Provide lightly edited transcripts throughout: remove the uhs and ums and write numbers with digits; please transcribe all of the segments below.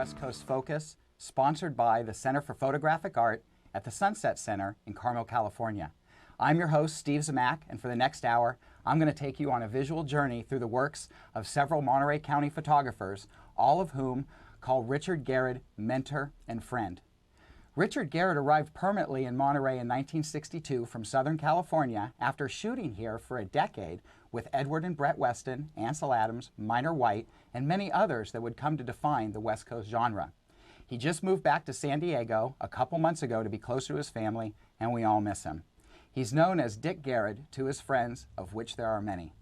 West Coast Focus, sponsored by the Center for Photographic Art at the Sunset Center in Carmel, California. I'm your host, Steve Zmak, and for the next hour, I'm going to take you on a visual journey through the works of several Monterey County photographers, all of whom call Richard Garrod mentor and friend. Richard Garrod arrived permanently in Monterey in 1962 from Southern California after shooting here for a decade with Edward and Brett Weston, Ansel Adams, Minor White, and many others that would come to define the West Coast genre. He just moved back to San Diego a couple months ago to be closer to his family, and we all miss him. He's known as Dick Garrod to his friends, of which there are many.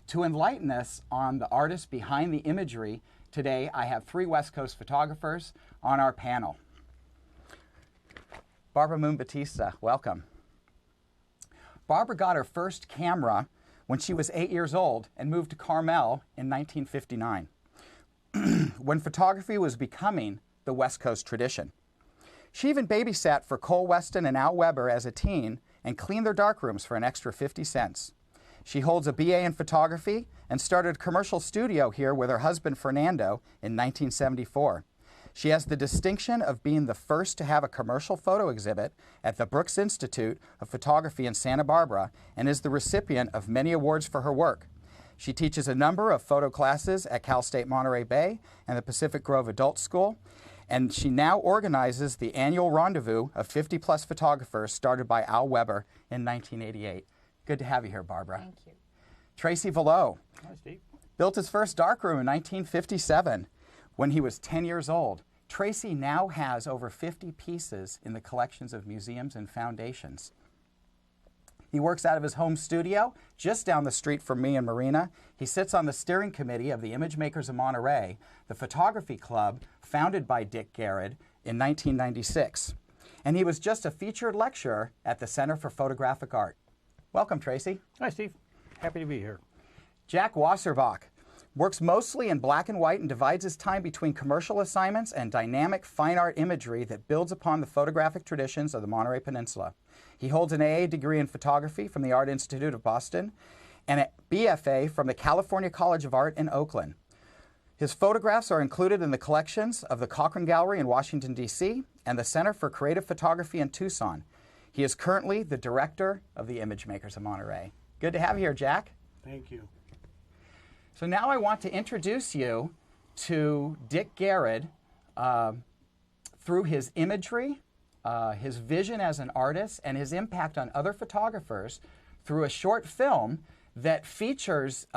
To enlighten us on the artists behind the imagery, today I have three West Coast photographers on our panel. Barbara Moon Batista, welcome. Barbara got her first camera when she was 8 years old and moved to Carmel in 1959, when photography was becoming the West Coast tradition. She even babysat for Cole Weston and Al Weber as a teen and cleaned their darkrooms for an extra 50 cents. She holds a BA in photography and started a commercial studio here with her husband Fernando in 1974. She has the distinction of being the first to have a commercial photo exhibit at the Brooks Institute of Photography in Santa Barbara and is the recipient of many awards for her work. She teaches a number of photo classes at Cal State Monterey Bay and the Pacific Grove Adult School, and she now organizes the annual rendezvous of 50-plus photographers started by Al Weber in 1988. Good to have you here, Barbara. Thank you. Tracy Vallot. Hi, Steve. Built his first darkroom in 1957. When he was 10 years old. Tracy now has over 50 pieces in the collections of museums and foundations. He works out of his home studio just down the street from me and Marina. He sits on the steering committee of the Image Makers of Monterey, the photography club founded by Dick Garrod in 1996. And he was just a featured lecturer at the Center for Photographic Art. Welcome, Tracy. Hi, Steve. Happy to be here. Jack Wasserbach works mostly in black and white and divides his time between commercial assignments and dynamic fine art imagery that builds upon the photographic traditions of the Monterey Peninsula. He holds an AA degree in photography from the Art Institute of Boston and a BFA from the California College of Art in Oakland. His photographs are included in the collections of the Cochran Gallery in Washington, D.C. and the Center for Creative Photography in Tucson. He is currently the director of the Image Makers of Monterey. Good to have you here, Jack. Thank you. So now I want to introduce you to Dick Garrod through his imagery, his vision as an artist, and his impact on other photographers through a short film that features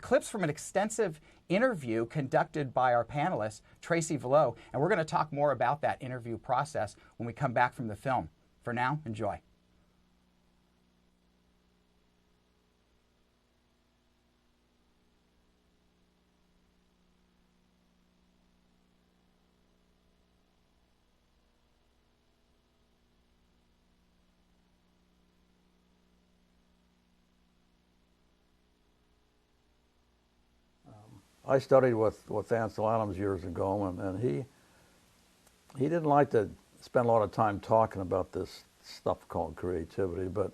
clips from an extensive interview conducted by our panelist, Tracy Vallot. And we're going to talk more about that interview process when we come back from the film. For now, enjoy. I studied with Ansel Adams years ago, and he didn't like to spend a lot of time talking about this stuff called creativity, but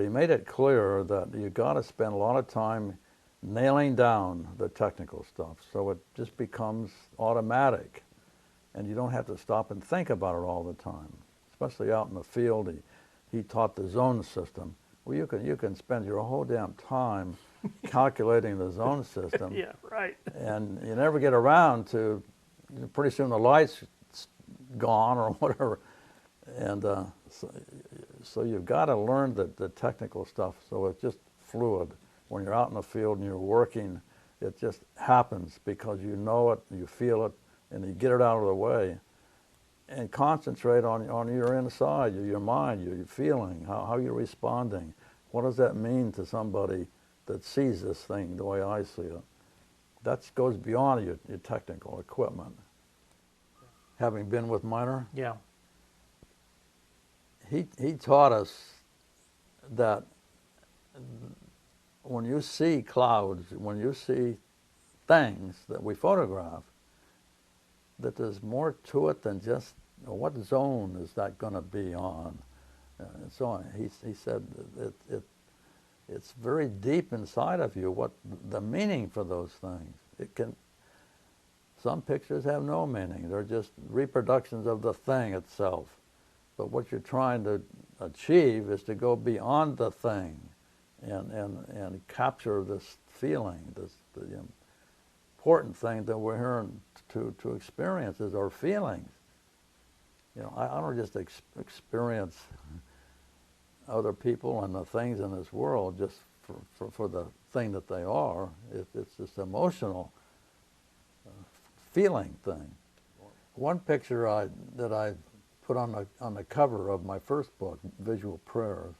he made it clear that you got to spend a lot of time nailing down the technical stuff so it just becomes automatic, and you don't have to stop and think about it all the time, especially out in the field. He taught the zone system. Well, you can spend your whole damn time calculating the zone system. Yeah, right. And you never get around to, pretty soon the light's gone or whatever. And so you've got to learn the technical stuff so it's just fluid. When you're out in the field and you're working, it just happens because you know it, you feel it, and you get it out of the way. And concentrate on your inside, your mind, your feeling, how you're responding. what does that mean to somebody that sees this thing the way I see it? That goes beyond your technical equipment. Having been with Miner, Yeah. he taught us that when you see clouds, when you see things that we photograph, that there's more to it than just what zone is that going to be on, and so on. He said it's very deep inside of you what the meaning for those things. It can. Some pictures have no meaning. They're just reproductions of the thing itself. But what you're trying to achieve is to go beyond the thing and capture this feeling, the important thing that we're here to experience is our feelings. You know, I don't just experience other people and the things in this world just for the thing that they are. It's this emotional feeling thing. One picture that I put on the cover of my first book, Visual Prayers,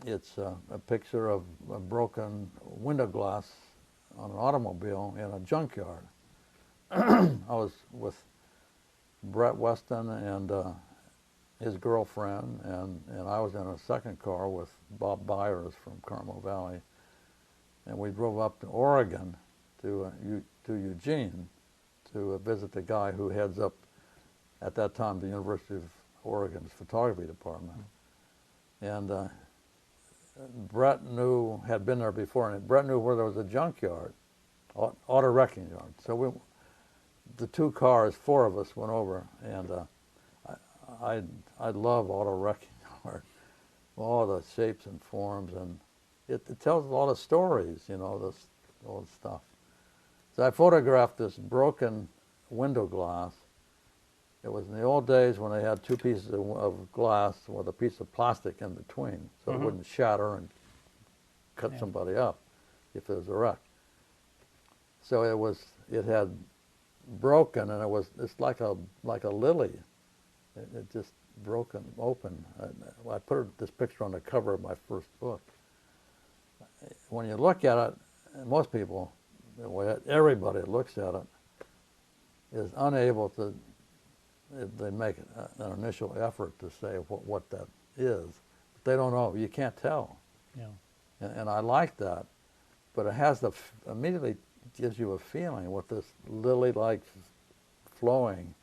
it's a picture of a broken window glass on an automobile in a junkyard. I was with Brett Weston and his girlfriend, and I was in a second car with Bob Byers from Carmel Valley, and we drove up to Oregon to Eugene to visit the guy who heads up, at that time, the University of Oregon's photography department. And Brett had been there before, and Brett knew where there was a junkyard, auto wrecking yard. So the two cars, four of us went over, and I love auto wrecking yard, all the shapes and forms, and it tells a lot of stories, you know, all this stuff. So I photographed this broken window glass. It was in the old days when they had two pieces of glass with a piece of plastic in between, so it wouldn't shatter and cut somebody up if there was a wreck. So it had broken, and it's like a lily. It just broken open. I put this picture on the cover of my first book. When you look at it, and most people, everybody that looks at it is unable to. They make an initial effort to say what that is, but they don't know. You can't tell. Yeah. And I like that, but it has immediately gives you a feeling with this lily-like flowing.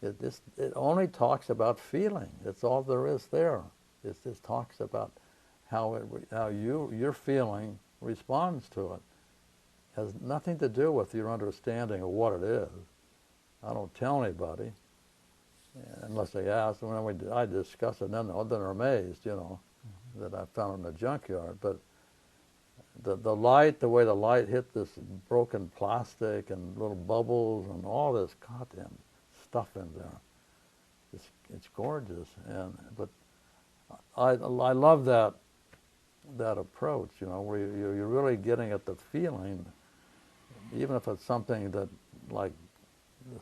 It only talks about feeling. It's all there is there. It just talks about how your feeling responds to it. It has nothing to do with your understanding of what it is. I don't tell anybody unless they ask. When I discuss it, then they're amazed, you know, that I found in the junkyard. But the light, the way the light hit this broken plastic and little bubbles and all this goddamn stuff in there, it's gorgeous. But I love that approach, you know, where you're really getting at the feeling, even if it's something that like this.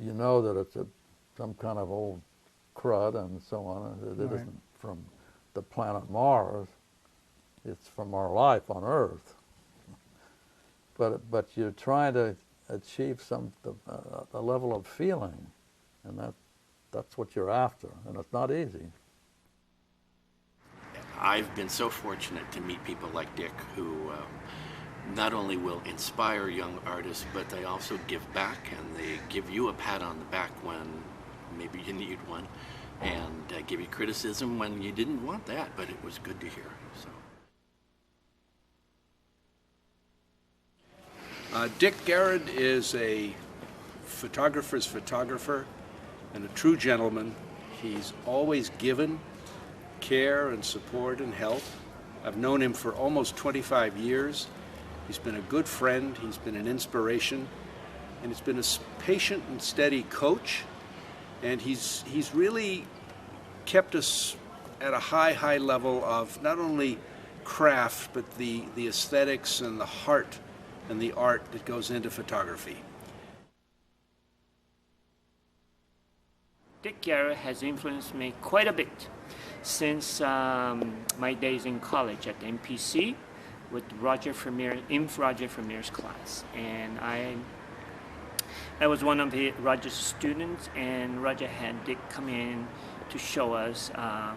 You know that it's some kind of old crud and so on. It isn't from the planet Mars. It's from our life on Earth. But you're trying to achieve a level of feeling, and that's what you're after, and it's not easy. I've been so fortunate to meet people like Dick who not only will inspire young artists, but they also give back, and they give you a pat on the back when maybe you need one, and give you criticism when you didn't want that, but it was good to hear. So. Dick Garrod is a photographer's photographer and a true gentleman. He's always given care and support and help. I've known him for almost 25 years. He's been a good friend, he's been an inspiration, and he's been a patient and steady coach, and he's really kept us at a high level of not only craft, but the aesthetics and the heart and the art that goes into photography. Dick Garrod has influenced me quite a bit. since my days in college at the MPC with Roger Vermeer's class. And I was one of Roger's students, and Roger had Dick come in to show us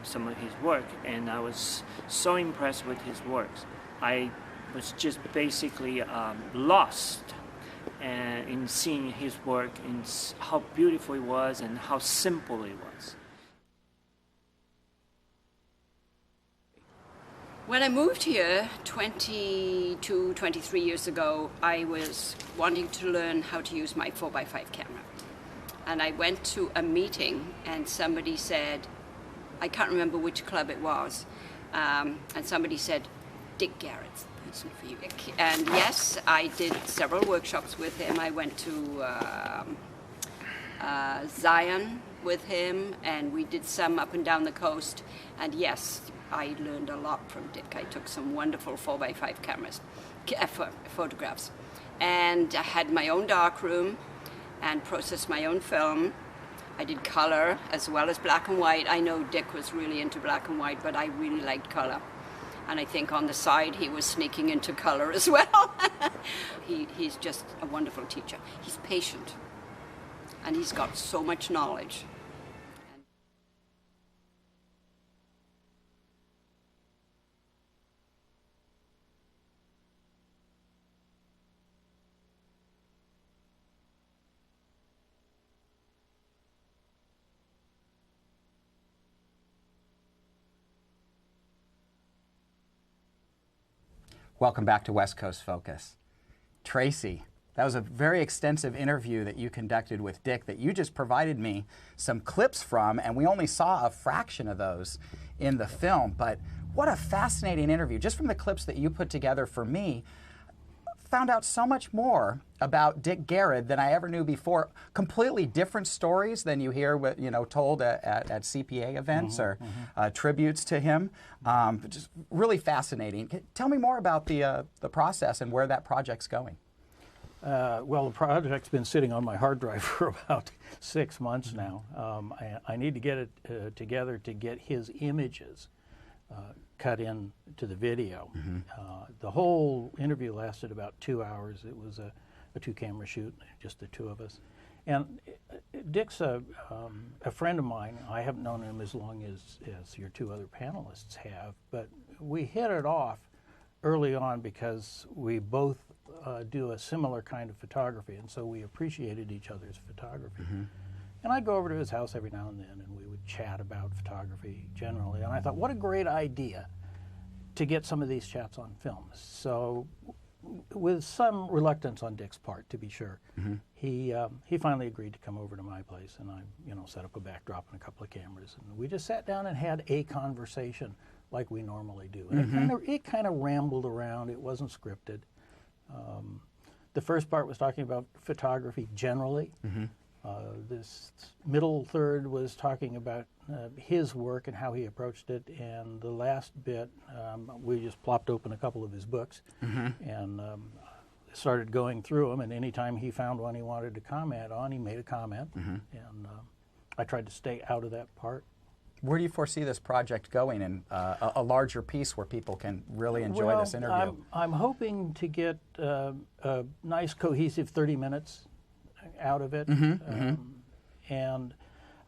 some of his work, and I was so impressed with his works. I was just basically lost in seeing his work and how beautiful it was and how simple it was. When I moved here 22, 23 years ago, I was wanting to learn how to use my 4x5 camera. And I went to a meeting and somebody said, I can't remember which club it was, and somebody said, Dick Garrod's the person for you. And yes, I did several workshops with him. I went to Zion with him, and we did some up and down the coast. And yes, I learned a lot from Dick. I took some wonderful 4x5 cameras, photographs. And I had my own darkroom and processed my own film. I did color as well as black and white. I know Dick was really into black and white, but I really liked color. And I think on the side he was sneaking into color as well. He's just a wonderful teacher. He's patient, and he's got so much knowledge. Welcome back to West Coast Focus. Tracy, that was a very extensive interview that you conducted with Dick that you just provided me some clips from, and we only saw a fraction of those in the film. But what a fascinating interview. Just from the clips that you put together for me, found out so much more about Dick Garrod than I ever knew before. Completely different stories than you hear told at CPA events or tributes to him. Just really fascinating. Tell me more about the process and where that project's going. Well, the project's been sitting on my hard drive for about 6 months now. I need to get it together to get his images cut in to the video. The whole interview lasted about 2 hours. It was a 2-camera shoot, just the two of us. And Dick's a friend of mine. I haven't known him as long as your two other panelists have, but we hit it off early on because we both do a similar kind of photography, and so we appreciated each other's photography. And I'd go over to his house every now and then, and we would chat about photography generally. And I thought, what a great idea to get some of these chats on film. So, with some reluctance on Dick's part, to be sure, he finally agreed to come over to my place, and I, set up a backdrop and a couple of cameras, and we just sat down and had a conversation like we normally do. And it kind of rambled around. It wasn't scripted. The first part was talking about photography generally. This middle third was talking about his work and how he approached it, and the last bit we just plopped open a couple of his books and started going through them, and anytime he found one he wanted to comment on, he made a comment, and I tried to stay out of that part. Where do you foresee this project going in a larger piece where people can really enjoy this interview? I'm hoping to get a nice cohesive 30 minutes out of it, and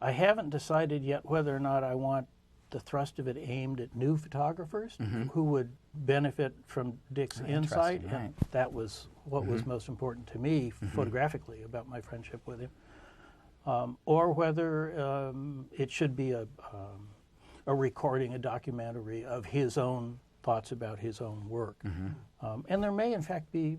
I haven't decided yet whether or not I want the thrust of it aimed at new photographers who would benefit from Dick's insight, and that was what was most important to me photographically about my friendship with him, or whether it should be a recording, a documentary of his own thoughts about his own work. And there may in fact be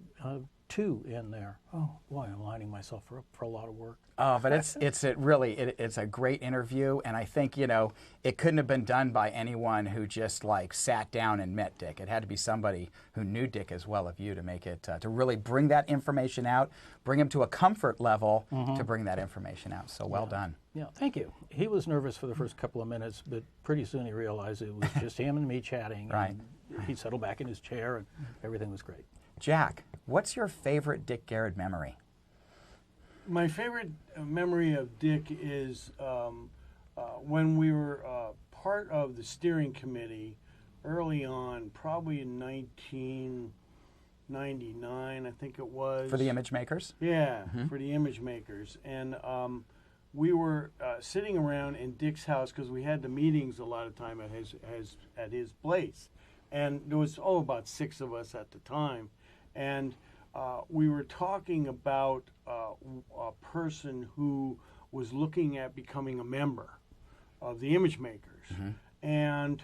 two in there. Oh boy, I'm lining myself for a lot of work. Oh, but it's a great interview, and I think it couldn't have been done by anyone who just sat down and met Dick. It had to be somebody who knew Dick as well as you to make it to really bring that information out, bring him to a comfort level to bring that information out. So well done. Yeah, thank you. He was nervous for the first couple of minutes, but pretty soon he realized it was just him and me chatting. Right. And he settled back in his chair, and everything was great. Jack, what's your favorite Dick Garrod memory? My favorite memory of Dick is when we were part of the steering committee early on, probably in 1999, I think it was. For the image makers? Yeah, for the image makers. And we were sitting around in Dick's house because we had the meetings a lot of time at his place. And there was, about 6 of us at the time. And we were talking about a person who was looking at becoming a member of the image makers. And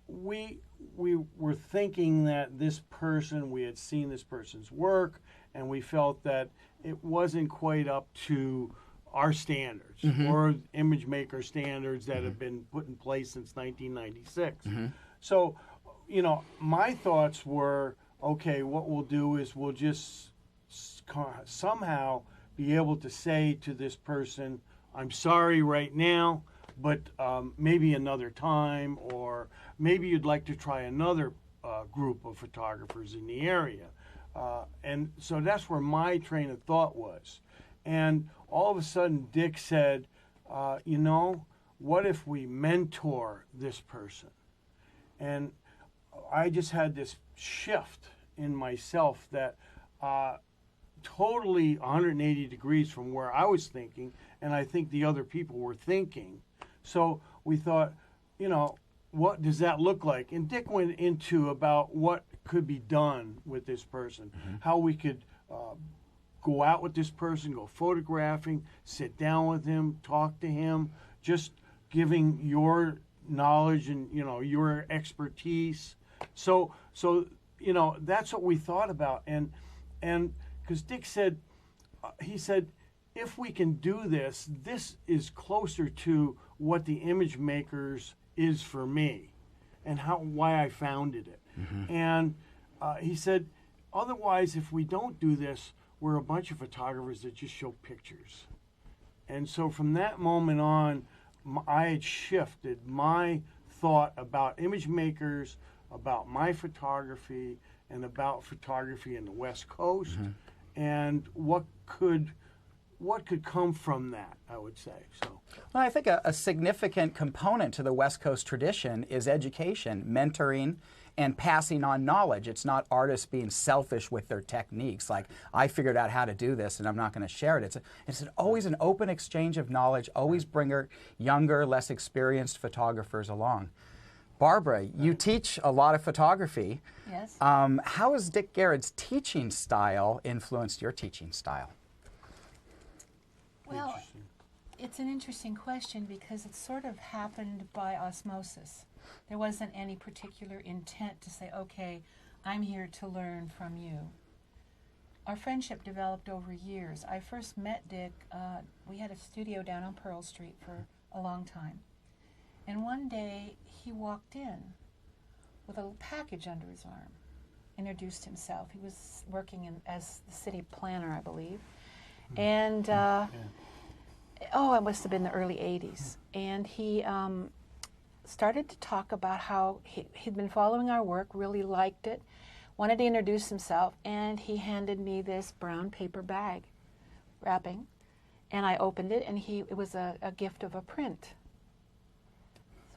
we were thinking that this person, we had seen this person's work, and we felt that it wasn't quite up to our standards or image maker standards that have been put in place since 1996. So, my thoughts were, okay, what we'll do is we'll just somehow be able to say to this person, I'm sorry right now, but maybe another time, or maybe you'd like to try another group of photographers in the area. And so that's where my train of thought was. And all of a sudden, Dick said, what if we mentor this person? And I just had this shift in myself that totally 180 degrees from where I was thinking, and I think the other people were thinking. So we thought, what does that look like? And Dick went into about what could be done with this person, how we could go out with this person, go photographing, sit down with him, talk to him, just giving your knowledge and your expertise. So that's what we thought about, and because Dick said, he said, if we can do this, this is closer to what the image makers is for me, and why I founded it. And he said, otherwise, if we don't do this, we're a bunch of photographers that just show pictures. And so from that moment on, I had shifted my thought about image makers, about my photography, and about photography in the West Coast, and what could come from that, I would say. So, well, I think a significant component to the West Coast tradition is education, mentoring, and passing on knowledge. It's not artists being selfish with their techniques, like, I figured out how to do this and I'm not going to share it. It's always an open exchange of knowledge, always bring younger, less experienced photographers along. Barbara, you teach a lot of photography. Yes. How has Dick Garrod's teaching style influenced your teaching style? Well, it's an interesting question because it sort of happened by osmosis. There wasn't any particular intent to say, okay, I'm here to learn from you. Our friendship developed over years. I first met Dick, we had a studio down on Pearl Street for a long time. And one day he walked in with a little package under his arm, introduced himself. He was working as the city planner, I believe. And, it must have been the early 80s. And he started to talk about how he'd been following our work, really liked it, wanted to introduce himself, and he handed me this brown paper bag wrapping. And I opened it, and it was a gift of a print,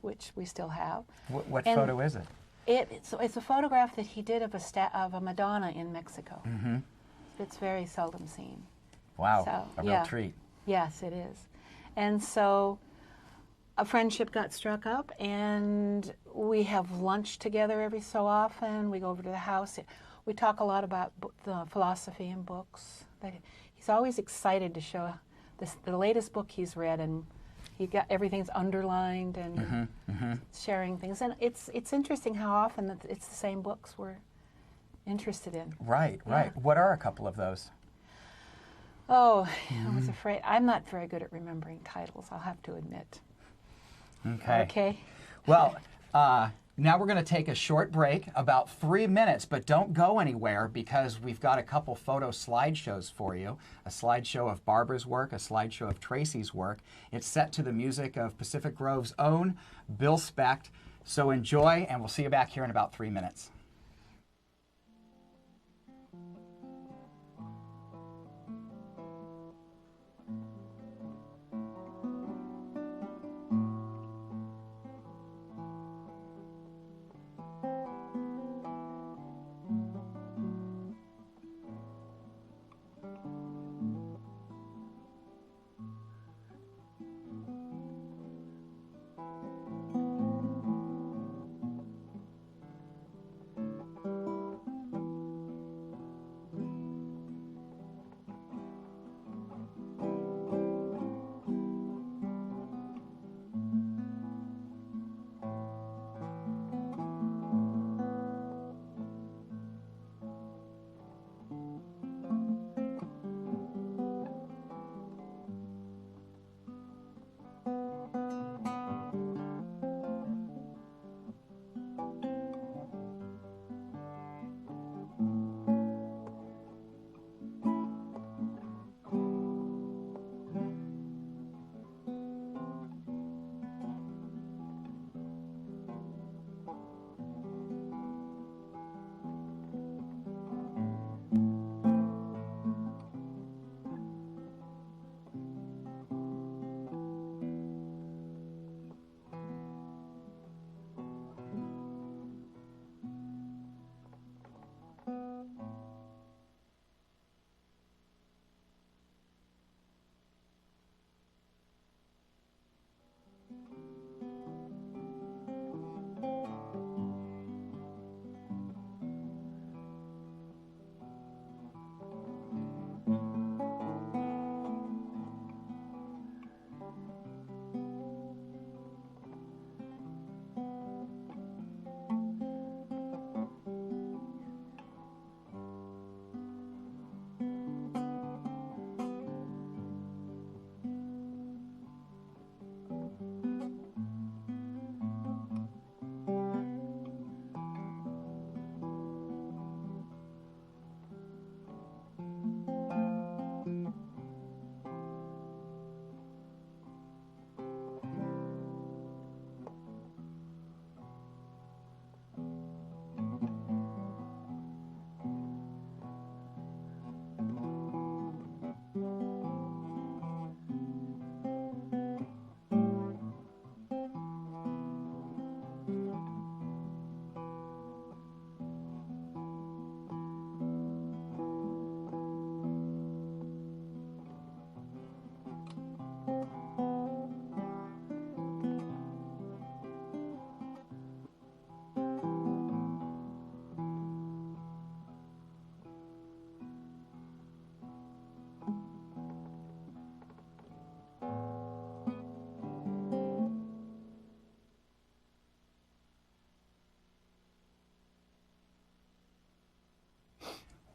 which we still have. What photo is it? It's a photograph that he did of a Madonna in Mexico. It's very seldom seen. Wow, So, a real treat. Yes, it is. And so a friendship got struck up, and we have lunch together every so often. We go over to the house. We talk a lot about the philosophy and books. He's always excited to show the latest book he's read, and everything's underlined and sharing things. And it's interesting how often it's the same books we're interested in. Right. What are a couple of those? Oh, I was afraid. I'm not very good at remembering titles, I'll have to admit. Okay. Well, now we're going to take a short break, about 3 minutes, but don't go anywhere because we've got a couple photo slideshows for you. A slideshow of Barbara's work, a slideshow of Tracy's work. It's set to the music of Pacific Grove's own Bill Specht. So enjoy, and we'll see you back here in about 3 minutes.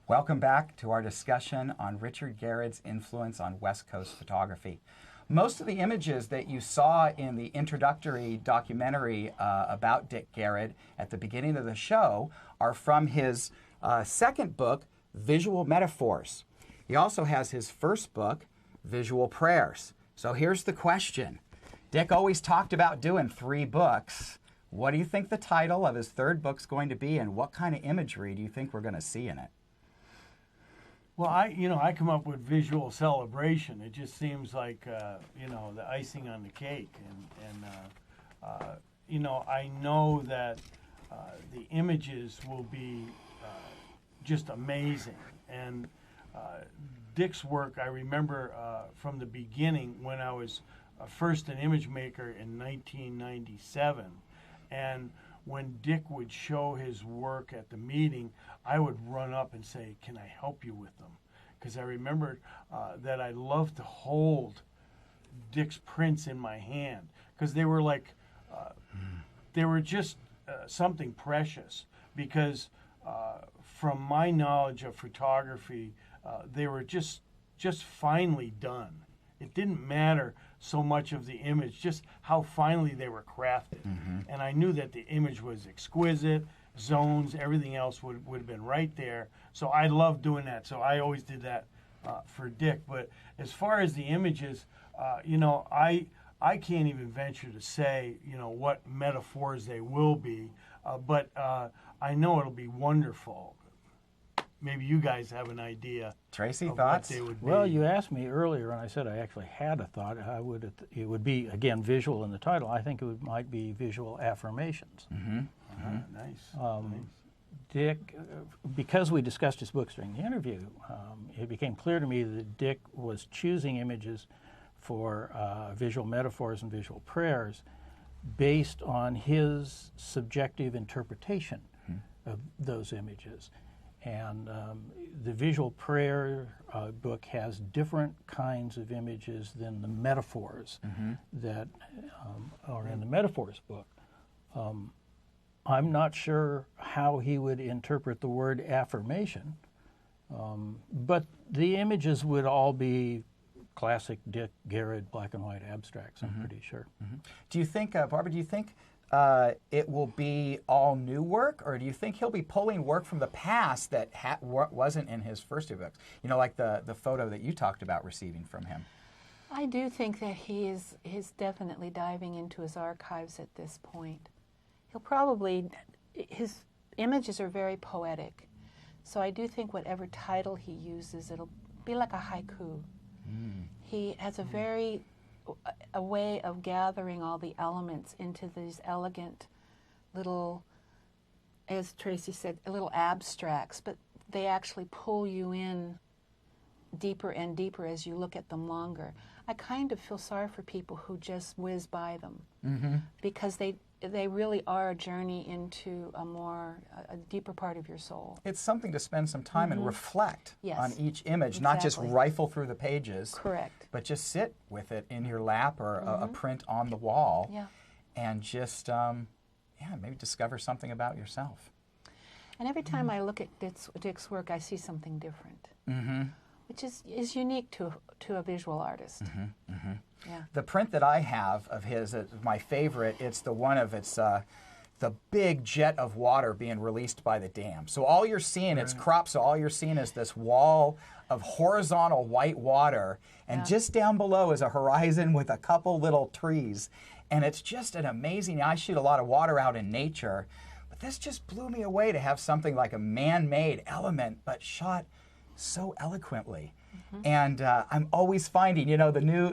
Welcome back to our discussion on Richard Garrod's influence on West Coast photography. Most of the images that you saw in the introductory documentary about Dick Garrod at the beginning of the show are from his second book, Visual Metaphors. He also has his first book, Visual Prayers. So here's the question. Dick always talked about doing 3 books. What do you think the title of his third book's going to be, and what kind of imagery do you think we're going to see in it? Well, I come up with visual celebration. It just seems like, the icing on the cake. And I know that the images will be just amazing. And Dick's work, I remember from the beginning when I was first an image maker in 1997. And when Dick would show his work at the meeting, I would run up and say, "Can I help you with them?" Because I remembered that I loved to hold Dick's prints in my hand, because they were like, they were just something precious. Because from my knowledge of photography, they were just finely done. It didn't matter so much of the image, just how finely they were crafted. And I knew that the image was exquisite, zones, everything else would have been right there. So I loved doing that. So I always did that for Dick. But as far as the images, I can't even venture to say, what metaphors they will be. But I know it'll be wonderful. Maybe you guys have an idea. Tracy, of thoughts? what they would be. Well, you asked me earlier, and I said I actually had a thought. It would be, again, visual in the title. I think might be visual affirmations. Nice. Dick, because we discussed his books during the interview, it became clear to me that Dick was choosing images for visual metaphors and visual prayers based on his subjective interpretation of those images. And the visual prayer book has different kinds of images than the metaphors that are in the metaphors book. I'm not sure how he would interpret the word affirmation, but the images would all be classic Dick Garrod black and white abstracts, I'm pretty sure. Do you think, Barbara, it will be all new work, or do you think he'll be pulling work from the past that wasn't in his first 2 books? Like the photo that you talked about receiving from him. I do think that he's definitely diving into his archives at this point. He'll probably, his images are very poetic, so I do think whatever title he uses, it'll be like a haiku. He has a way of gathering all the elements into these elegant little, as Tracy said, little abstracts, but they actually pull you in deeper and deeper as you look at them longer. I kind of feel sorry for people who just whiz by them, because they really are a journey into a deeper part of your soul. It's something to spend some time and reflect on each image, not just rifle through the pages. Correct. But just sit with it in your lap or a print on the wall, and just maybe discover something about yourself. And every time I look at Dick's work, I see something different, which is unique to a visual artist. Yeah. The print that I have of his, my favorite, it's the one of the big jet of water being released by the dam. So all you're seeing, it's cropped, so all you're seeing is this wall of horizontal white water, and just down below is a horizon with a couple little trees. And it's just an amazing, I shoot a lot of water out in nature, but this just blew me away to have something like a man-made element, but shot so eloquently. And I'm always finding,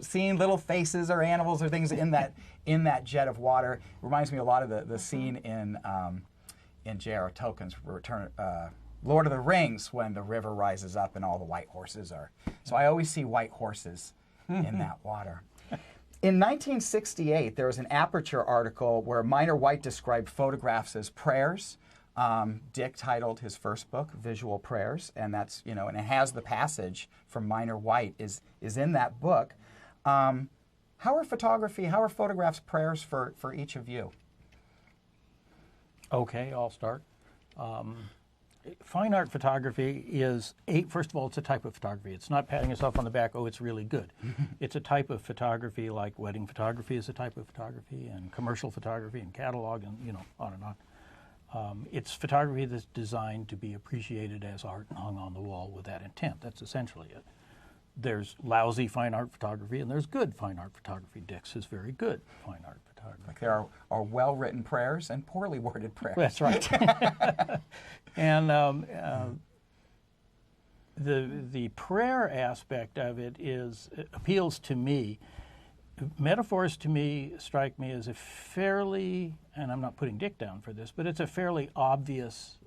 seeing little faces or animals or things in that jet of water. Reminds me a lot of the scene in J.R.R. Tolkien's Lord of the Rings, when the river rises up and all the white horses are. So I always see white horses in that water. In 1968, there was an Aperture article where Minor White described photographs as prayers. Dick titled his first book "Visual Prayers," and that's and it has the passage from Minor White is in that book. How are photographs prayers for each of you? Okay, I'll start. Fine art photography is, first of all, it's a type of photography. It's not patting yourself on the back, oh, it's really good. It's a type of photography like wedding photography is a type of photography, and commercial photography and catalog, and on and on. It's photography that's designed to be appreciated as art and hung on the wall with that intent. That's essentially it. There's lousy fine art photography, and there's good fine art photography. Dick's is very good fine art photography. Like there are well-written prayers and poorly worded prayers. That's right. And the prayer aspect of it appeals to me. Metaphors to me strike me as a fairly, and I'm not putting Dick down for this, but it's a fairly obvious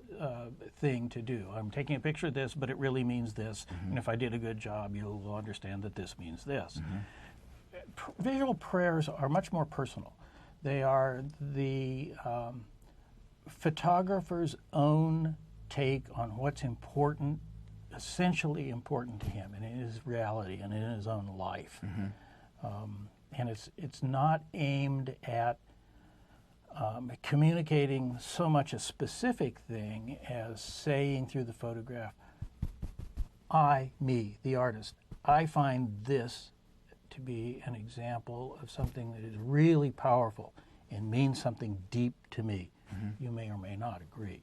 thing to do. I'm taking a picture of this, but it really means this. And if I did a good job, you'll understand that this means this. Visual prayers are much more personal. They are the photographer's own take on what's important, essentially important to him and in his reality and in his own life. And it's not aimed at communicating so much a specific thing as saying through the photograph, me, the artist, I find this to be an example of something that is really powerful and means something deep to me. You may or may not agree,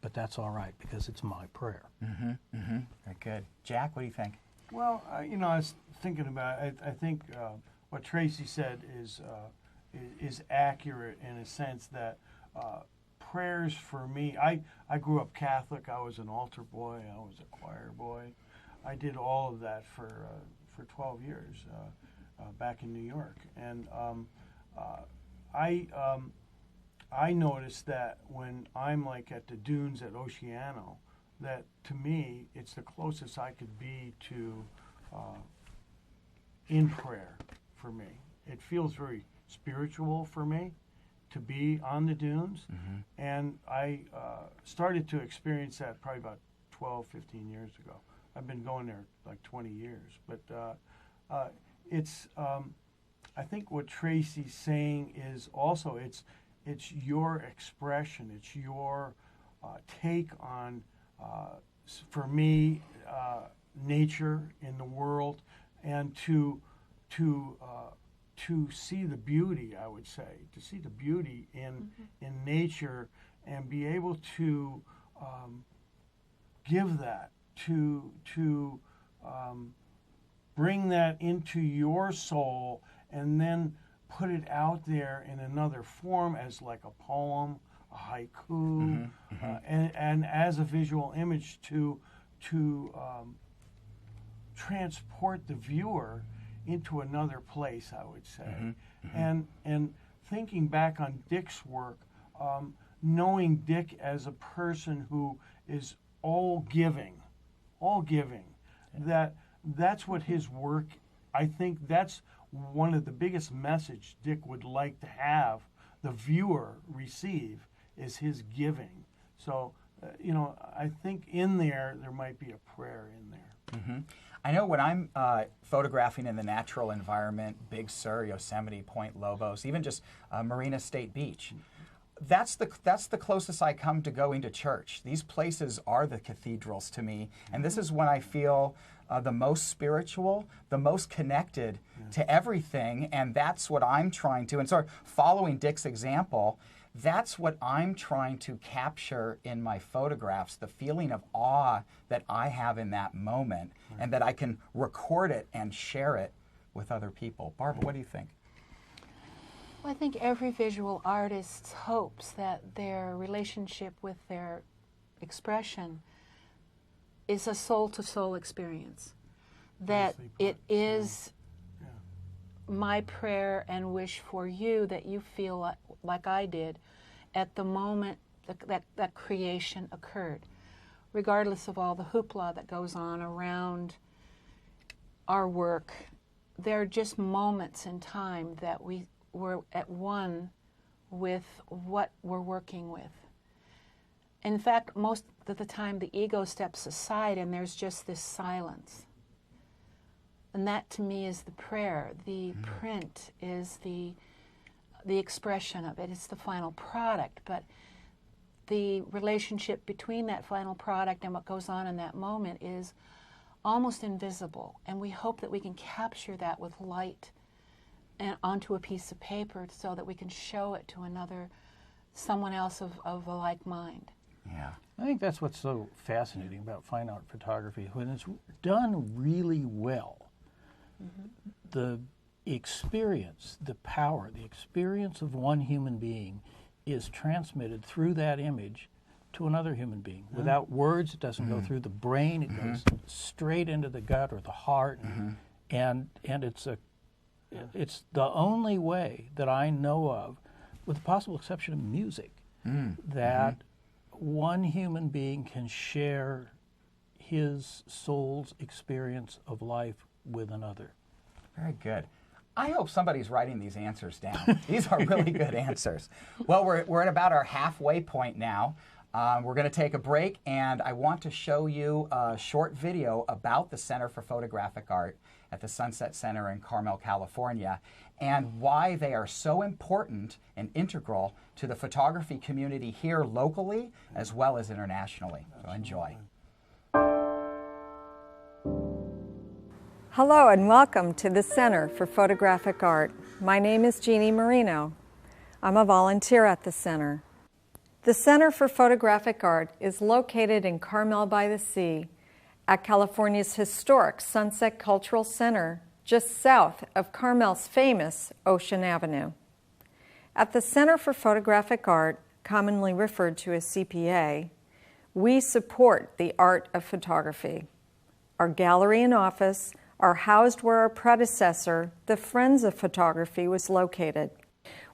but that's all right because it's my prayer. Very good. Jack, what do you think? Well, I was thinking about it. I think what Tracy said is accurate in a sense that prayers for me, I grew up Catholic. I was an altar boy. I was a choir boy. I did all of that for 12 years back in New York. And I noticed that when I'm like at the dunes at Oceano, that to me, it's the closest I could be to in prayer for me. It feels very spiritual for me to be on the dunes. And I started to experience that probably about 12, 15 years ago. I've been going there like 20 years. But it's, I think what Tracy's saying is also, it's your expression, it's your take on, for me, nature in the world, and to see the beauty, I would say, to see the beauty in nature and be able to give that, to bring that into your soul and then put it out there in another form as like a poem, a haiku, and as a visual image to transport the viewer into another place, I would say. And thinking back on Dick's work, knowing Dick as a person who is all giving, that's what his work, I think that's one of the biggest message Dick would like to have the viewer receive is his giving. So, I think in there might be a prayer in there. I know when I'm photographing in the natural environment, Big Sur, Yosemite, Point Lobos, even just Marina State Beach, that's the closest I come to going to church. These places are the cathedrals to me, and this is when I feel the most spiritual, the most connected to everything, and that's what I'm trying to, and sort of following Dick's example, that's what I'm trying to capture in my photographs, the feeling of awe that I have in that moment, and that I can record it and share it with other people. Barbara, what do you think? Well, I think every visual artist hopes that their relationship with their expression is a soul-to-soul experience, that it is my prayer and wish for you that you feel like I did at the moment that creation occurred, regardless of all the hoopla that goes on around our work. There are just moments in time that we're at one with what we're working with. In fact, most of the time the ego steps aside and there's just this silence. And that to me is the prayer. The print is the expression of it. It's the final product. But the relationship between that final product and what goes on in that moment is almost invisible. And we hope that we can capture that with light and onto a piece of paper so that we can show it to someone else of a like mind. Yeah. I think that's what's so fascinating about fine art photography. When it's done really well, the experience, the power, the experience of one human being is transmitted through that image to another human being. Without words, it doesn't go through the brain, it goes straight into the gut or the heart, and it's the only way that I know of, with the possible exception of music, that one human being can share his soul's experience of life with another. Very good. I hope somebody's writing these answers down. These are really good answers. Well, we're at about our halfway point now. We're going to take a break, and I want to show you a short video about the Center for Photographic Art at the Sunset Center in Carmel, California, and why they are so important and integral to the photography community here locally as well as internationally. So enjoy. Hello and welcome to the Center for Photographic Art. My name is Jeannie Marino. I'm a volunteer at the center. The Center for Photographic Art is located in Carmel by the Sea at California's historic Sunset Cultural Center, just south of Carmel's famous Ocean Avenue. At the Center for Photographic Art, commonly referred to as CPA, we support the art of photography. Our gallery and office are housed where our predecessor, the Friends of Photography, was located.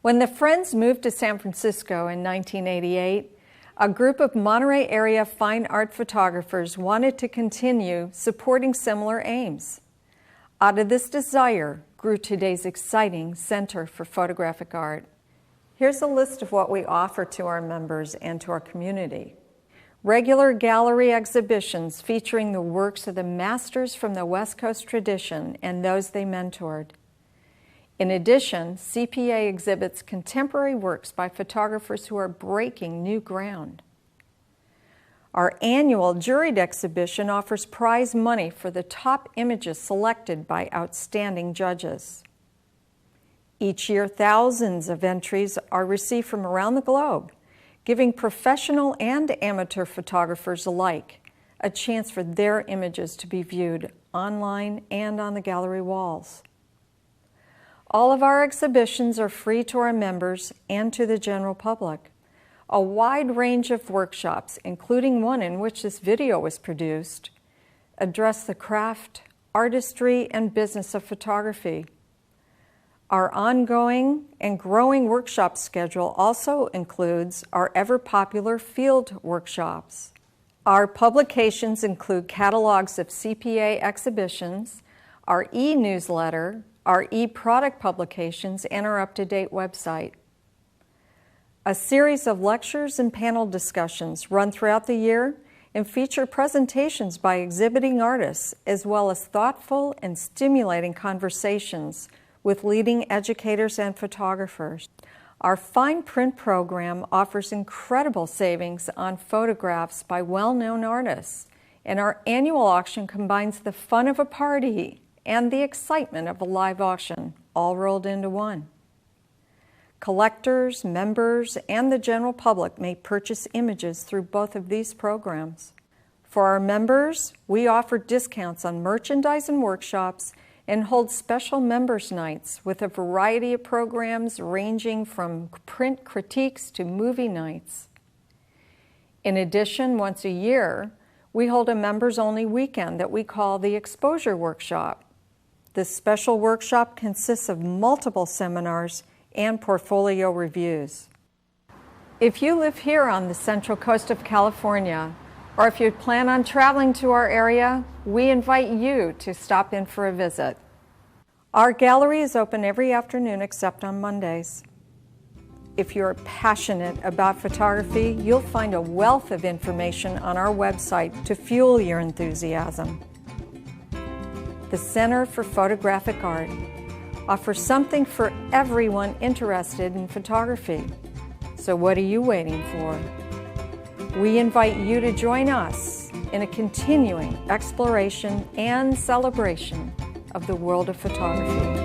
When the Friends moved to San Francisco in 1988, a group of Monterey area fine art photographers wanted to continue supporting similar aims. Out of this desire grew today's exciting Center for Photographic Art. Here's a list of what we offer to our members and to our community. Regular gallery exhibitions featuring the works of the masters from the West Coast tradition and those they mentored. In addition, CPA exhibits contemporary works by photographers who are breaking new ground. Our annual juried exhibition offers prize money for the top images selected by outstanding judges. Each year, thousands of entries are received from around the globe, giving professional and amateur photographers alike a chance for their images to be viewed online and on the gallery walls. All of our exhibitions are free to our members and to the general public. A wide range of workshops, including one in which this video was produced, address the craft, artistry, and business of photography. Our ongoing and growing workshop schedule also includes our ever-popular field workshops. Our publications include catalogs of CPA exhibitions, our e-newsletter, our e-product publications, and our up-to-date website. A series of lectures and panel discussions run throughout the year and feature presentations by exhibiting artists, as well as thoughtful and stimulating conversations with leading educators and photographers. Our fine print program offers incredible savings on photographs by well-known artists, and our annual auction combines the fun of a party and the excitement of a live auction, all rolled into one. Collectors, members, and the general public may purchase images through both of these programs. For our members, we offer discounts on merchandise and workshops and hold special members' nights with a variety of programs ranging from print critiques to movie nights. In addition, once a year, we hold a members-only weekend that we call the Exposure Workshop. This special workshop consists of multiple seminars and portfolio reviews. If you live here on the Central Coast of California, or if you plan on traveling to our area, we invite you to stop in for a visit. Our gallery is open every afternoon except on Mondays. If you're passionate about photography, you'll find a wealth of information on our website to fuel your enthusiasm. The Center for Photographic Art offers something for everyone interested in photography. So what are you waiting for? We invite you to join us in a continuing exploration and celebration of the world of photography.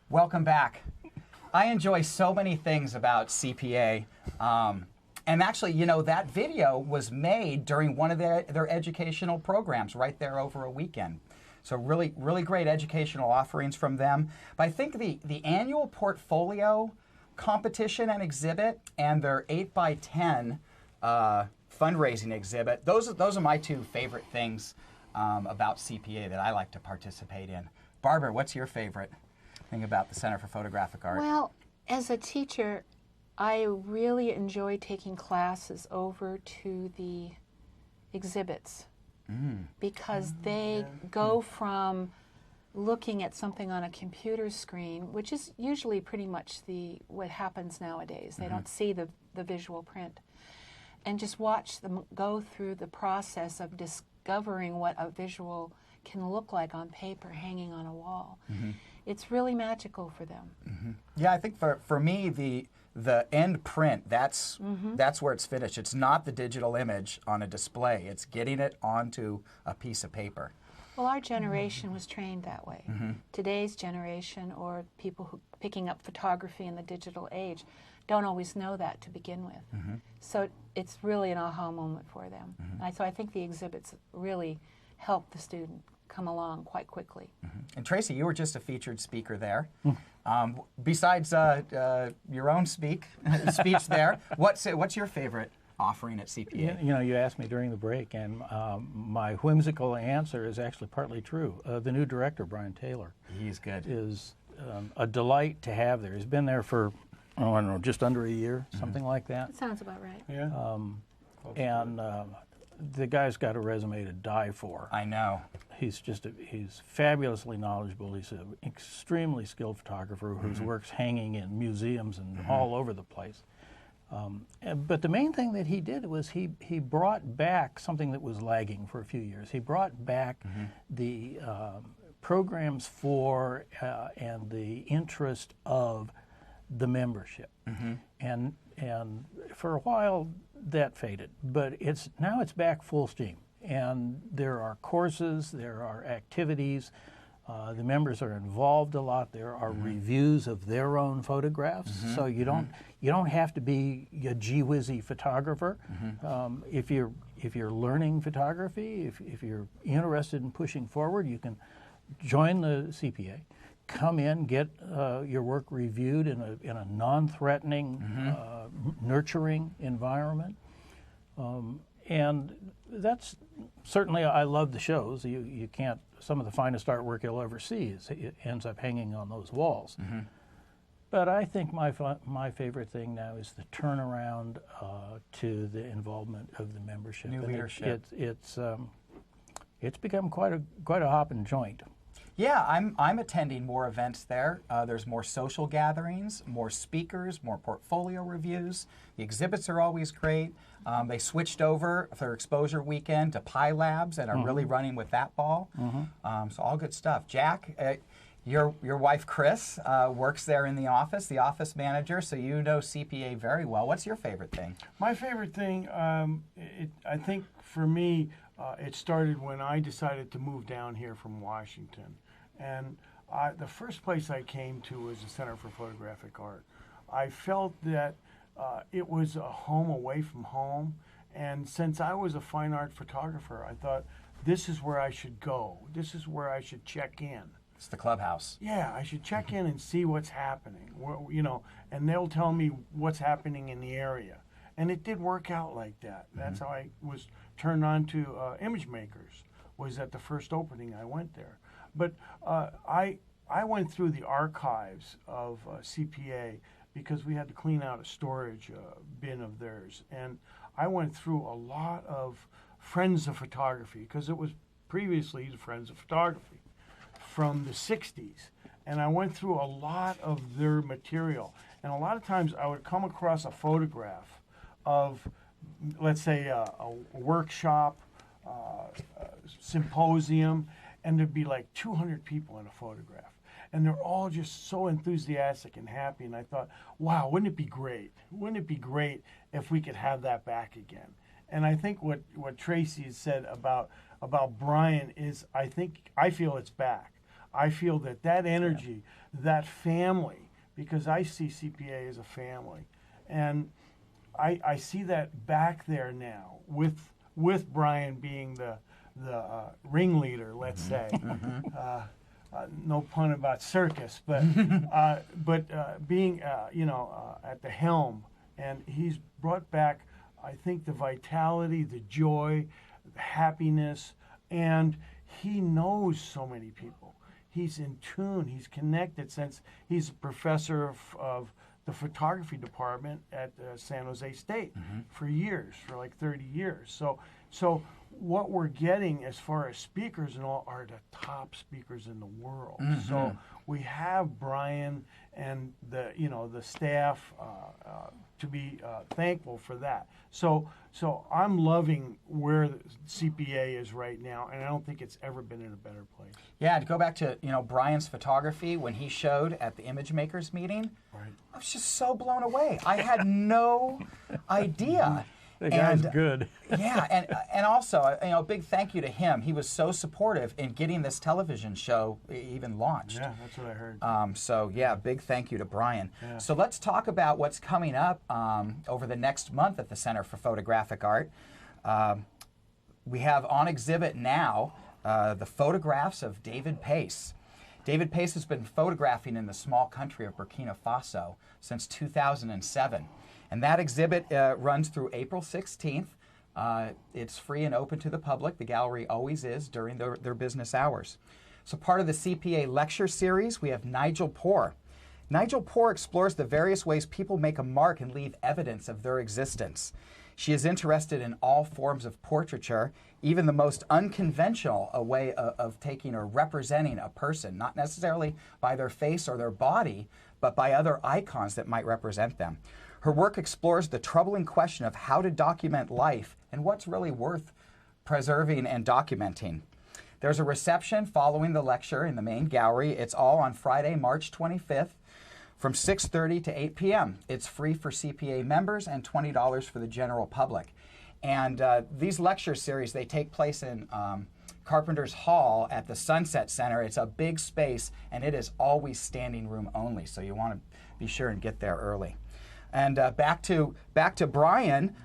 Welcome back. I enjoy so many things about CPA. And actually, you know, that video was made during one of their educational programs right there over a weekend. So really, really great educational offerings from them. But I think the annual portfolio competition and exhibit and their 8x10 fundraising exhibit, those are my two favorite things about CPA that I like to participate in. Barbara, what's your favorite thing about the Center for Photographic Art? Well, as a teacher, I really enjoy taking classes over to the exhibits because they go from looking at something on a computer screen, which is usually pretty much what happens nowadays. They don't see the visual print. And just watch them go through the process of discovering what a visual can look like on paper hanging on a wall. It's really magical for them. Yeah, I think for me, the end print, that's where it's finished. It's not the digital image on a display. It's getting it onto a piece of paper. Well, our generation was trained that way. Today's generation, or people who picking up photography in the digital age, don't always know that to begin with. So it's really an aha moment for them. So I think the exhibits really help the student come along quite quickly. And Tracy, you were just a featured speaker there. Besides your own speech there, what's your favorite offering at CPA? You know, you asked me during the break, and my whimsical answer is actually partly true. The new director, Brian Taylor, he's good. Is a delight to have there. He's been there for, I don't know, just under a year, something like that. That sounds about right. Yeah. And the guy's got a resume to die for. I know. He's fabulously knowledgeable. He's an extremely skilled photographer whose work's hanging in museums and all over the place. But the main thing that he did was he brought back something that was lagging for a few years. He brought back the programs for and the interest of the membership. And for a while that faded, but now it's back full steam. And there are courses, there are activities, the members are involved a lot. There are reviews of their own photographs, so you don't have to be a gee-whizzy photographer. If you're learning photography, if you're interested in pushing forward, you can join the CPA, come in, get your work reviewed in a non-threatening, nurturing environment. And that's certainly, I love the shows. You can't, some of the finest artwork you'll ever see it ends up hanging on those walls. But I think my favorite thing now is the turnaround to the involvement of the membership. New leadership. It's become quite a hopping joint. Yeah, I'm attending more events there. There's more social gatherings, more speakers, more portfolio reviews. The exhibits are always great. They switched over for exposure weekend to Pi Labs and are really running with that ball. So all good stuff. Jack, your wife Chris works there in the office manager, so you know CPA very well. What's your favorite thing? My favorite thing, I think for me, it started when I decided to move down here from Washington. And the first place I came to was the Center for Photographic Art. I felt that it was a home away from home. And since I was a fine art photographer, I thought, this is where I should go. This is where I should check in. It's the clubhouse. Yeah, I should check in and see what's happening, and they'll tell me what's happening in the area. And it did work out like that. That's how I was turned on to Image Makers, was at the first opening I went there. But I went through the archives of CPA because we had to clean out a storage bin of theirs. And I went through a lot of Friends of Photography, because it was previously the Friends of Photography from the 60s. And I went through a lot of their material. And a lot of times I would come across a photograph of let's say, a workshop, symposium, and there'd be like 200 people in a photograph. And they're all just so enthusiastic and happy. And I thought, wow, wouldn't it be great? Wouldn't it be great if we could have that back again? And I think what Tracy has said about Brian is, I feel it's back. I feel that energy, that family, because I see CPA as a family. And I see that back there now with Brian being the ringleader, let's say. No pun about circus, but being at the helm, and he's brought back, I think, the vitality, the joy, the happiness, and he knows so many people. He's in tune. He's connected since he's a professor of the photography department at San Jose State for years, for like 30 years. So what we're getting as far as speakers and all are the top speakers in the world. So we have Brian and the staff to be thankful for that. So I'm loving where the CPA is right now, and I don't think it's ever been in a better place. Yeah, to go back to Brian's photography when he showed at the Image Makers meeting, I was just so blown away. I had no idea. The guy's good. Yeah, and also, a big thank you to him. He was so supportive in getting this television show even launched. Yeah, that's what I heard. So yeah, big thank you to Brian. Yeah. So let's talk about what's coming up over the next month at the Center for Photographic Art. We have on exhibit now the photographs of David Pace. David Pace has been photographing in the small country of Burkina Faso since 2007. And that exhibit runs through April 16th. It's free and open to the public. The gallery always is during their business hours. So part of the CPA lecture series, we have Nigel Poor. Nigel Poor explores the various ways people make a mark and leave evidence of their existence. She is interested in all forms of portraiture, even the most unconventional a way of taking or representing a person, not necessarily by their face or their body, but by other icons that might represent them. Her work explores the troubling question of how to document life and what's really worth preserving and documenting. There's a reception following the lecture in the main gallery. It's all on Friday, March 25th from 6:30 to 8 p.m. It's free for CPA members and $20 for the general public. And these lecture series, they take place in Carpenter's Hall at the Sunset Center. It's a big space, and it is always standing room only, so you want to be sure and get there early. And back to Brian,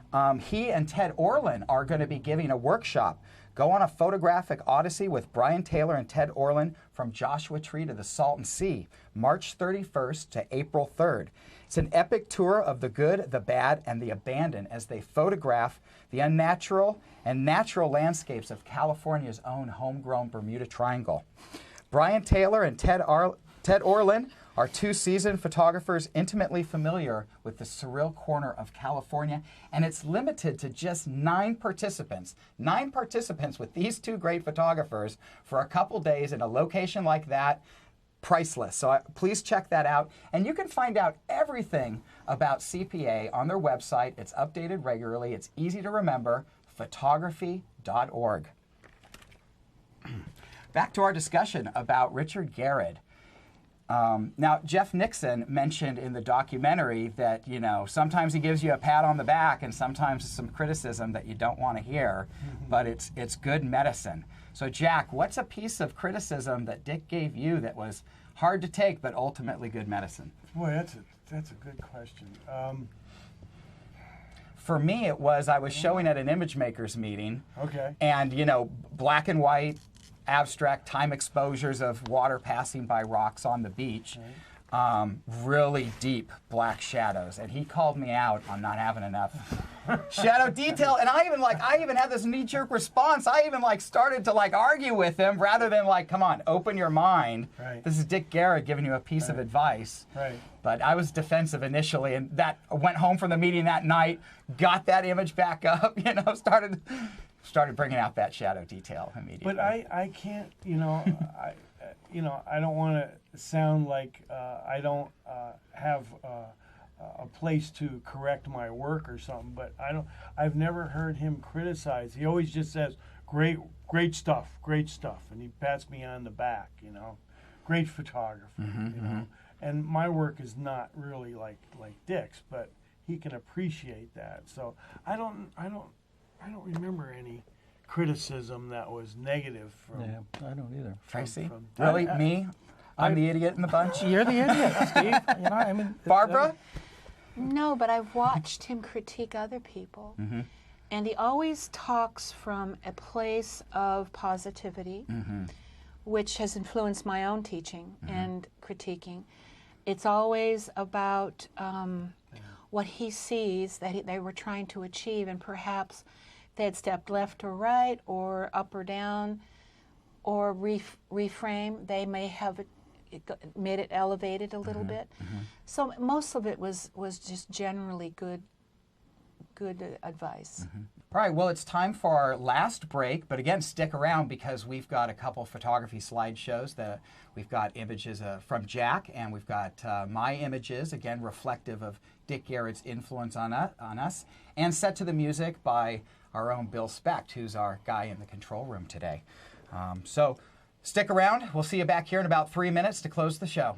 he and Ted Orland are going to be giving a workshop. Go on a photographic odyssey with Brian Taylor and Ted Orland from Joshua Tree to the Salton Sea, March 31st to April 3rd. It's an epic tour of the good, the bad, and the abandoned as they photograph the unnatural and natural landscapes of California's own homegrown Bermuda Triangle. Brian Taylor and Ted Orland are two seasoned photographers intimately familiar with the surreal corner of California, and it's limited to just 9 participants. 9 participants with these two great photographers for a couple days in a location like that. Priceless. So please check that out. And you can find out everything about CPA on their website. It's updated regularly. It's easy to remember, photography.org. Back to our discussion about Richard Garrod. Now, Jeff Nixon mentioned in the documentary that, sometimes he gives you a pat on the back and sometimes some criticism that you don't want to hear, but it's good medicine. So, Jack, what's a piece of criticism that Dick gave you that was hard to take but ultimately good medicine? Boy, that's a good question. For me, it was I was showing at an Image Makers meeting. Okay. And, black and white, abstract time exposures of water passing by rocks on the beach, really deep black shadows, and he called me out on not having enough shadow detail. And I even had this knee-jerk response. I even started to argue with him rather than come on, open your mind. Right. This is Dick Garrod giving you a piece of advice. Right. But I was defensive initially, and that went home from the meeting that night, got that image back up, started bringing out that shadow detail immediately. But I can't, I don't want to sound like I don't have a place to correct my work or something, but I've never heard him criticize. He always just says, great stuff, and he pats me on the back, you know, great photographer, you know. And my work is not really like Dick's, but he can appreciate that. So I don't remember any criticism that was negative from. Yeah, I don't either. Tracy, really, me? I'm the idiot in the bunch. You're the idiot, Steve. You know, I mean, Barbara? No, but I've watched him critique other people. And he always talks from a place of positivity, which has influenced my own teaching and critiquing. It's always about what he sees that they were trying to achieve, and perhaps they had stepped left or right or up or down or reframe. They may have made it elevated a little bit. So most of it was just generally good advice. All right, well, it's time for our last break, but again, stick around because we've got a couple photography slideshows that we've got images from Jack, and we've got my images, again, reflective of Dick Garrod's influence on us, and set to the music by our own Bill Specht, who's our guy in the control room today. So stick around. We'll see you back here in about 3 minutes to close the show.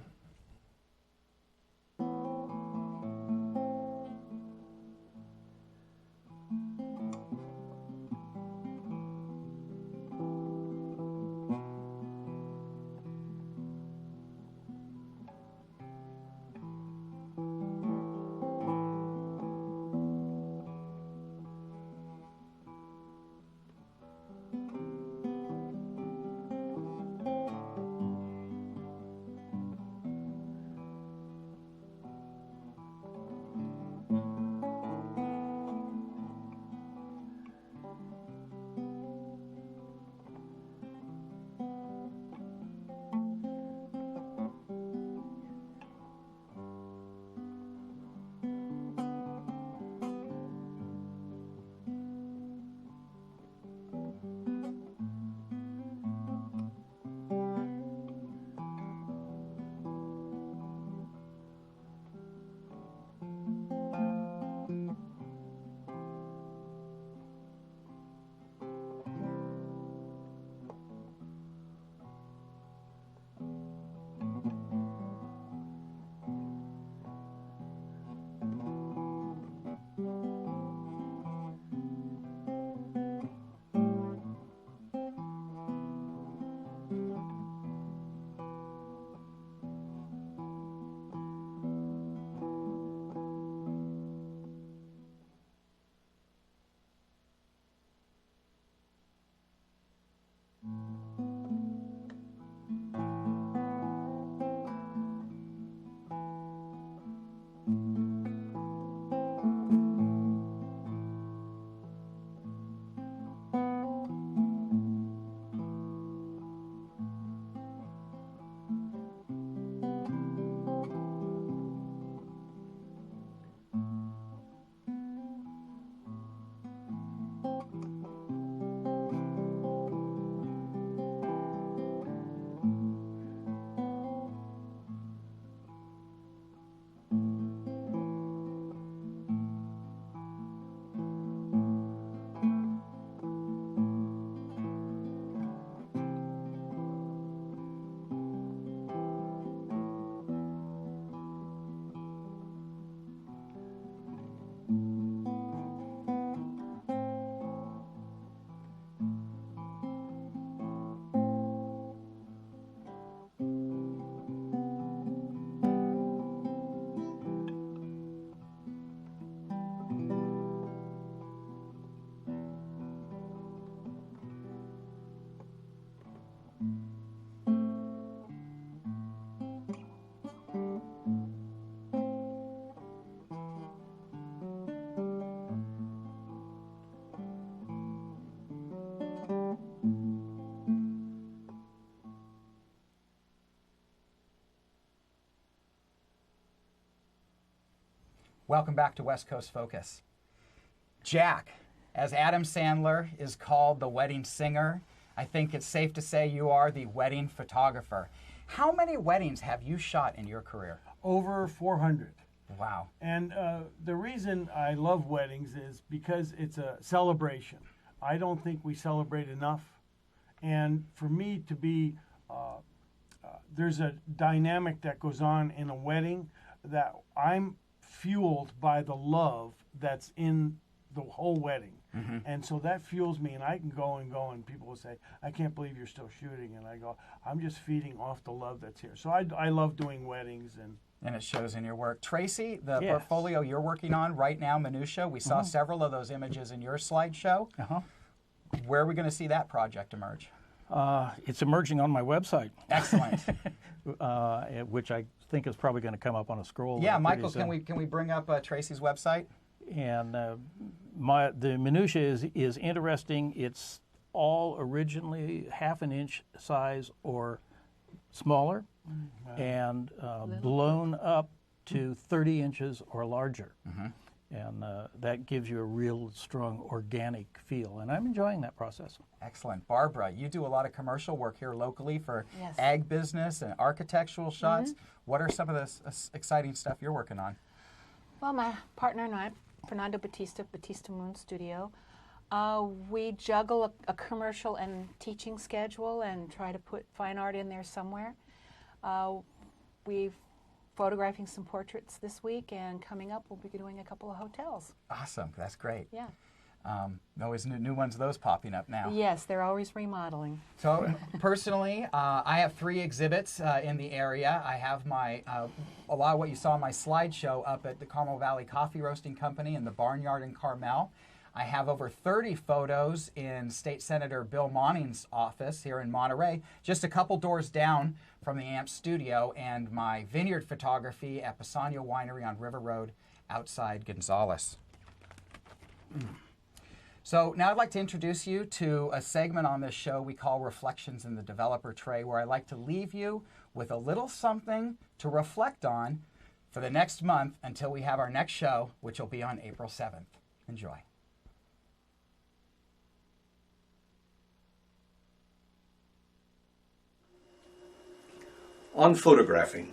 Welcome back to West Coast Focus. Jack, as Adam Sandler is called the wedding singer, I think it's safe to say you are the wedding photographer. How many weddings have you shot in your career? Over 400. Wow. And the reason I love weddings is because it's a celebration. I don't think we celebrate enough. And for me to be, there's a dynamic that goes on in a wedding that I'm fueled by the love that's in the whole wedding. And so that fuels me, and I can go and go, and people will say, I can't believe you're still shooting. And I go, I'm just feeding off the love that's here. So I love doing weddings. And it shows in your work. Tracy, the Yes. portfolio you're working on right now, Minutia, we saw several of those images in your slideshow. Where are we going to see that project emerge? It's emerging on my website. Excellent. Which I think is probably going to come up on a scroll. Yeah, pretty Michael, soon. can we bring up Tracy's website? And the minutia is interesting. It's all originally 1/2 inch size or smaller, and blown up to 30 inches or larger. And that gives you a real strong organic feel. And I'm enjoying that process. Excellent. Barbara, you do a lot of commercial work here locally for Yes. ag business and architectural shots. What are some of the exciting stuff you're working on? Well, my partner and I, Fernando Batista Moon Studio, we juggle a commercial and teaching schedule and try to put fine art in there somewhere. We've photographing some portraits this week, and coming up we'll be doing a couple of hotels. Awesome. That's great. Yeah. Always new ones of those popping up now. Yes, they're always remodeling. So personally, I have 3 exhibits in the area. I have my a lot of what you saw in my slideshow up at the Carmel Valley Coffee Roasting Company in the Barnyard in Carmel. I have over 30 photos in State Senator Bill Monning's office here in Monterey, just a couple doors down from the AMP studio, and my vineyard photography at Pisano Winery on River Road outside Gonzales. So now I'd like to introduce you to a segment on this show we call Reflections in the Developer Tray, where I like to leave you with a little something to reflect on for the next month until we have our next show, which will be on April 7th. Enjoy. On photographing.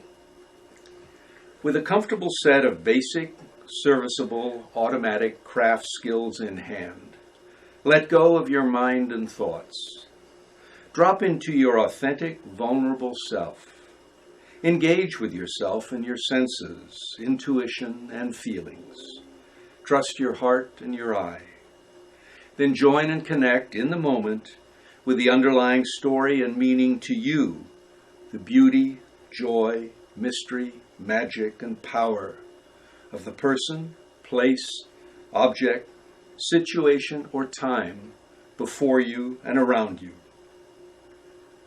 With a comfortable set of basic, serviceable, automatic craft skills in hand, let go of your mind and thoughts. Drop into your authentic, vulnerable self. Engage with yourself and your senses, intuition, and feelings. Trust your heart and your eye. Then join and connect in the moment with the underlying story and meaning to you, the beauty, joy, mystery, magic, and power of the person, place, object, situation, or time before you and around you.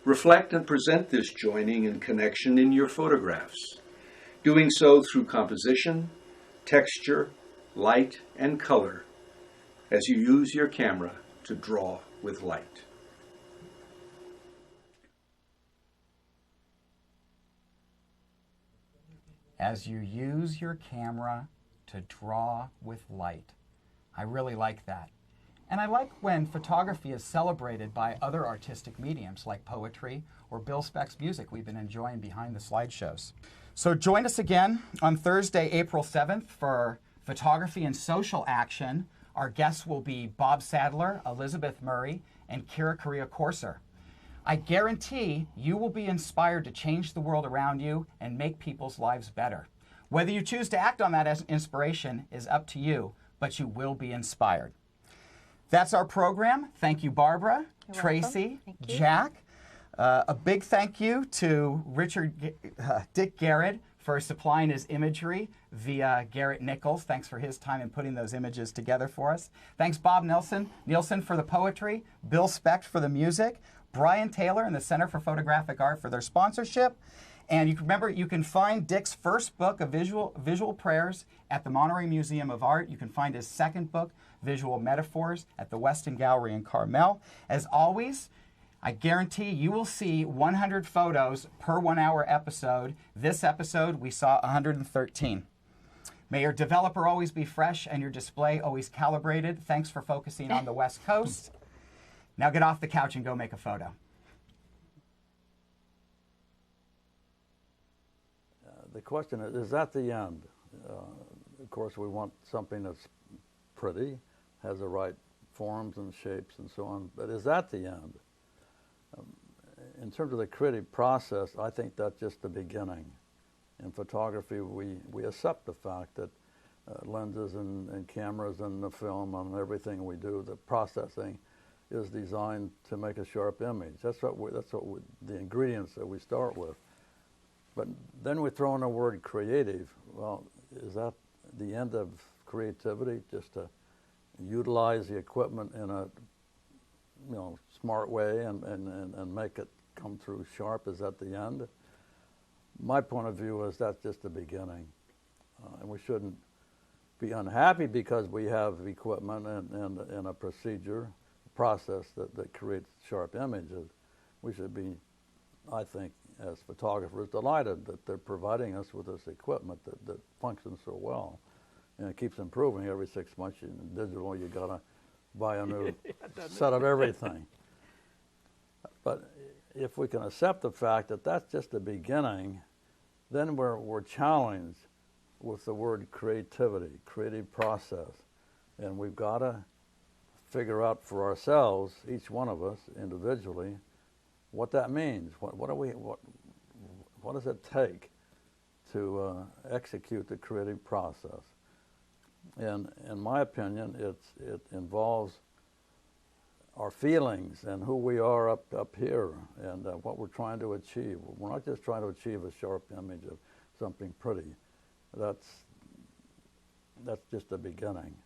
Reflect and present this joining and connection in your photographs, doing so through composition, texture, light, and color as you use your camera to draw with light. As you use your camera to draw with light. I really like that. And I like when photography is celebrated by other artistic mediums like poetry or Bill Speck's music we've been enjoying behind the slideshows. So join us again on Thursday, April 7th for Photography and Social Action. Our guests will be Bob Sadler, Elizabeth Murray, and Kira Correa-Corser. I guarantee you will be inspired to change the world around you and make people's lives better. Whether you choose to act on that as inspiration is up to you, but you will be inspired. That's our program. Thank you, Barbara, Tracy, Jack. A big thank you to Dick Garrod for supplying his imagery via Garrett Nichols. Thanks for his time in putting those images together for us. Thanks, Bob Nielsen for the poetry, Bill Speck for the music, Brian Taylor and the Center for Photographic Art for their sponsorship. And you can remember, you can find Dick's first book of visual prayers at the Monterey Museum of Art. You can find his second book, Visual Metaphors, at the Weston Gallery in Carmel. As always, I guarantee you will see 100 photos per 1 hour episode. This episode, we saw 113. May your developer always be fresh and your display always calibrated. Thanks for focusing on the West Coast. Now get off the couch and go make a photo. The question is that the end? Of course, we want something that's pretty, has the right forms and shapes and so on, but is that the end? In terms of the creative process, I think that's just the beginning. In photography, we accept the fact that lenses and cameras and the film and everything we do, the processing is designed to make a sharp image. That's the ingredients that we start with. But then we throw in the word creative. Well, is that the end of creativity? Just to utilize the equipment in a smart way and make it come through sharp? Is that the end? My point of view is that's just the beginning. And we shouldn't be unhappy because we have equipment and a procedure, process that creates sharp images. We should be, I think, as photographers, delighted that they're providing us with this equipment that functions so well. And it keeps improving every 6 months. In digital, you gotta buy a new set of everything. But if we can accept the fact that that's just the beginning, then we're challenged with the word creativity, creative process. And we've got to figure out for ourselves, each one of us individually, what that means. What does it take to execute the creative process? And in my opinion, it involves our feelings and who we are up here and what we're trying to achieve. We're not just trying to achieve a sharp image of something pretty. That's just the beginning.